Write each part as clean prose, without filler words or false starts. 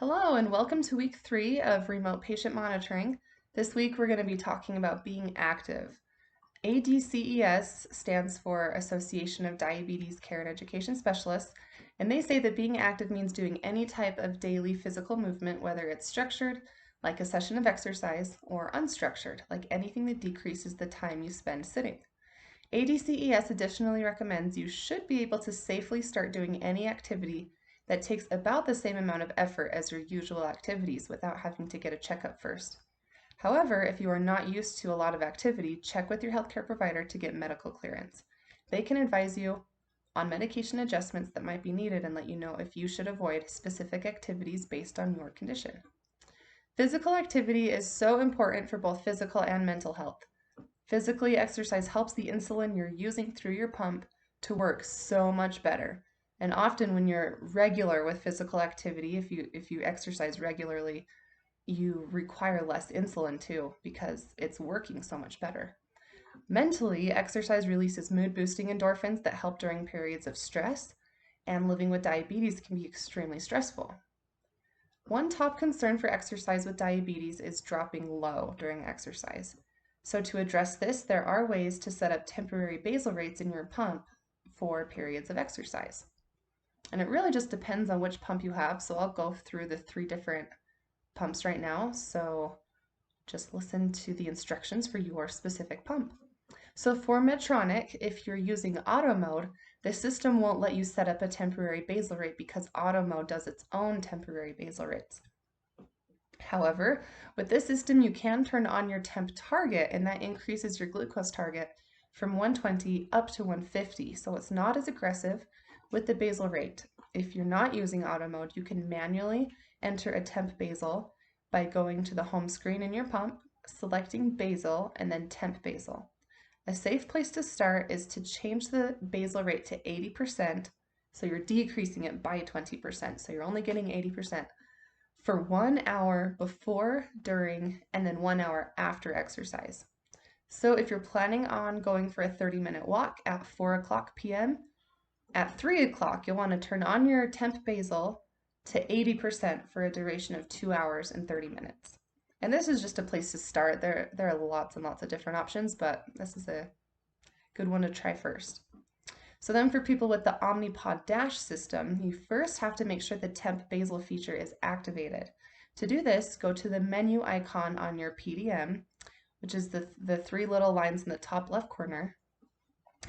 Hello and welcome to week 3 of remote patient monitoring. This week we're going to be talking about being active. ADCES stands for Association of Diabetes Care and Education Specialists, and they say that being active means doing any type of daily physical movement, whether it's structured, like a session of exercise, or unstructured, like anything that decreases the time you spend sitting. ADCES additionally recommends you should be able to safely start doing any activity that takes about the same amount of effort as your usual activities without having to get a checkup first. However, if you are not used to a lot of activity, check with your healthcare provider to get medical clearance. They can advise you on medication adjustments that might be needed and let you know if you should avoid specific activities based on your condition. Physical activity is so important for both physical and mental health. Physically, exercise helps the insulin you're using through your pump to work so much better. And often when you're regular with physical activity, if you exercise regularly, you require less insulin too because it's working so much better. Mentally, exercise releases mood-boosting endorphins that help during periods of stress, and living with diabetes can be extremely stressful. One top concern for exercise with diabetes is dropping low during exercise. So to address this, there are ways to set up temporary basal rates in your pump for periods of exercise. And it really just depends on which pump you have. So I'll go through the 3 different pumps right now. So just listen to the instructions for your specific pump. So for Medtronic, if you're using auto mode, the system won't let you set up a temporary basal rate because auto mode does its own temporary basal rates. However, with this system, you can turn on your temp target, and that increases your glucose target from 120 up to 150. So it's not as aggressive with the basal rate. If you're not using auto mode, you can manually enter a temp basal by going to the home screen in your pump, selecting basal, and then temp basal. A safe place to start is to change the basal rate to 80%, so you're decreasing it by 20%, so you're only getting 80% for 1 hour before, during, and then 1 hour after exercise. So if you're planning on going for a 30-minute walk at 4 p.m., at 3 o'clock, you'll want to turn on your temp basal to 80% for a duration of 2 hours and 30 minutes. And this is just a place to start. There are lots and lots of different options, but this is a good one to try first. So then for people with the Omnipod Dash system, you first have to make sure the temp basal feature is activated. To do this, go to the menu icon on your PDM, which is the 3 little lines in the top left corner,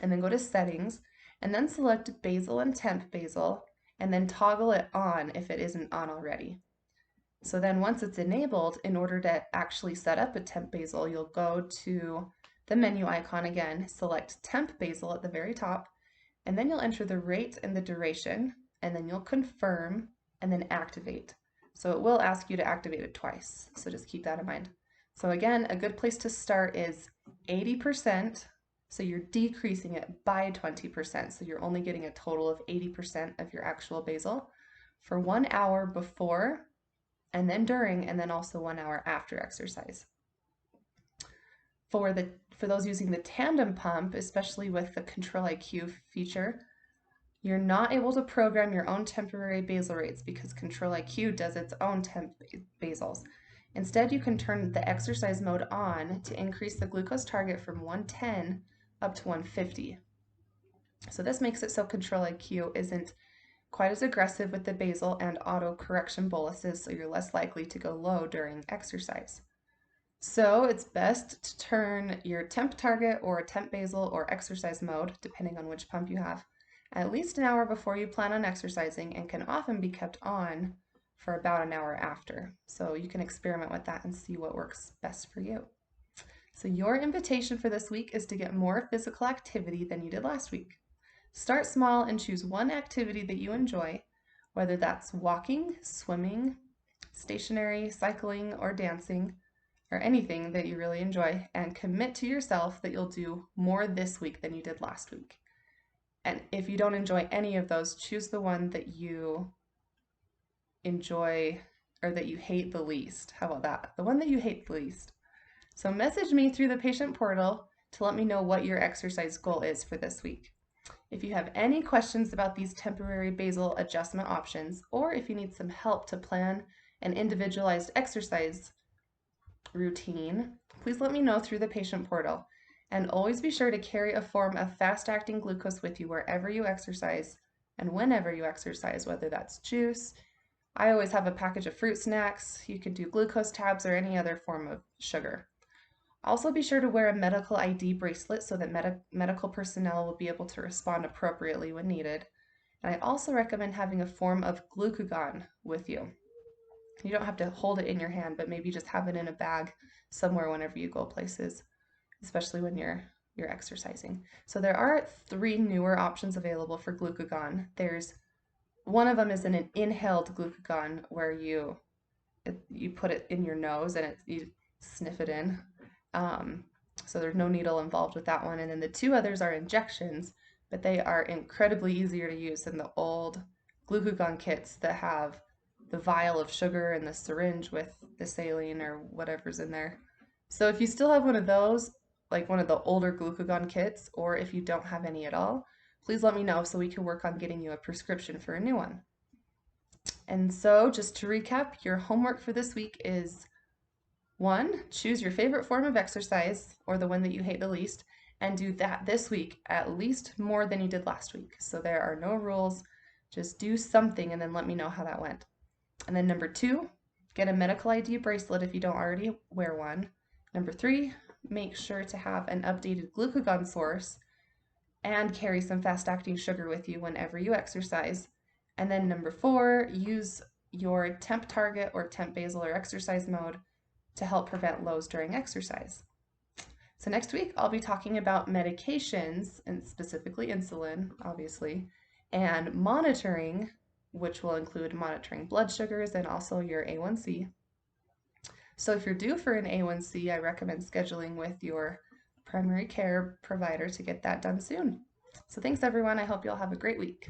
and then go to settings, and then select basal and temp basal, and then toggle it on if it isn't on already. So then once it's enabled, in order to actually set up a temp basal, you'll go to the menu icon again, select temp basal at the very top, and then you'll enter the rate and the duration, and then you'll confirm and then activate. So it will ask you to activate it twice, so just keep that in mind. So again, a good place to start is 80%, so you're decreasing it by 20%, so you're only getting a total of 80% of your actual basal for 1 hour before, and then during, and then also 1 hour after exercise. For those using the tandem pump, especially with the Control-IQ feature, you're not able to program your own temporary basal rates because Control-IQ does its own temp basals. Instead, you can turn the exercise mode on to increase the glucose target from 110 up to 150. So this makes it so Control-IQ isn't quite as aggressive with the basal and auto correction boluses, so you're less likely to go low during exercise. So it's best to turn your temp target or temp basal or exercise mode, depending on which pump you have, at least an hour before you plan on exercising, and can often be kept on for about an hour after. So you can experiment with that and see what works best for you. So your invitation for this week is to get more physical activity than you did last week. Start small and choose one activity that you enjoy, whether that's walking, swimming, stationary, cycling, or dancing, or anything that you really enjoy, and commit to yourself that you'll do more this week than you did last week. And if you don't enjoy any of those, choose the one that you enjoy or that you hate the least. How about that? The one that you hate the least. So message me through the patient portal to let me know what your exercise goal is for this week. If you have any questions about these temporary basal adjustment options, or if you need some help to plan an individualized exercise routine, please let me know through the patient portal. And always be sure to carry a form of fast-acting glucose with you wherever you exercise and whenever you exercise, whether that's juice. I always have a package of fruit snacks. You could do glucose tabs or any other form of sugar. Also be sure to wear a medical ID bracelet so that medical personnel will be able to respond appropriately when needed. And I also recommend having a form of glucagon with you. You don't have to hold it in your hand, but maybe just have it in a bag somewhere whenever you go places, especially when you're exercising. So there are 3 newer options available for glucagon. There's one of them is an inhaled glucagon where you put it in your nose and you sniff it in. Um, so there's no needle involved with that one. And then the 2 others are injections, but they are incredibly easier to use than the old glucagon kits that have the vial of sugar and the syringe with the saline or whatever's in there. So if you still have one of those, like one of the older glucagon kits, or if you don't have any at all, please let me know so we can work on getting you a prescription for a new one. And so just to recap, your homework for this week is 1, choose your favorite form of exercise or the one that you hate the least, and do that this week at least more than you did last week. So there are no rules, just do something and then let me know how that went. And then number 2, get a medical ID bracelet if you don't already wear one. Number 3, make sure to have an updated glucagon source and carry some fast-acting sugar with you whenever you exercise. And then number 4, use your temp target or temp basal or exercise mode to help prevent lows during exercise. So next week, I'll be talking about medications, and specifically insulin, obviously, and monitoring, which will include monitoring blood sugars and also your A1C. So if you're due for an A1C, I recommend scheduling with your primary care provider to get that done soon. So thanks everyone. I hope you'll have a great week.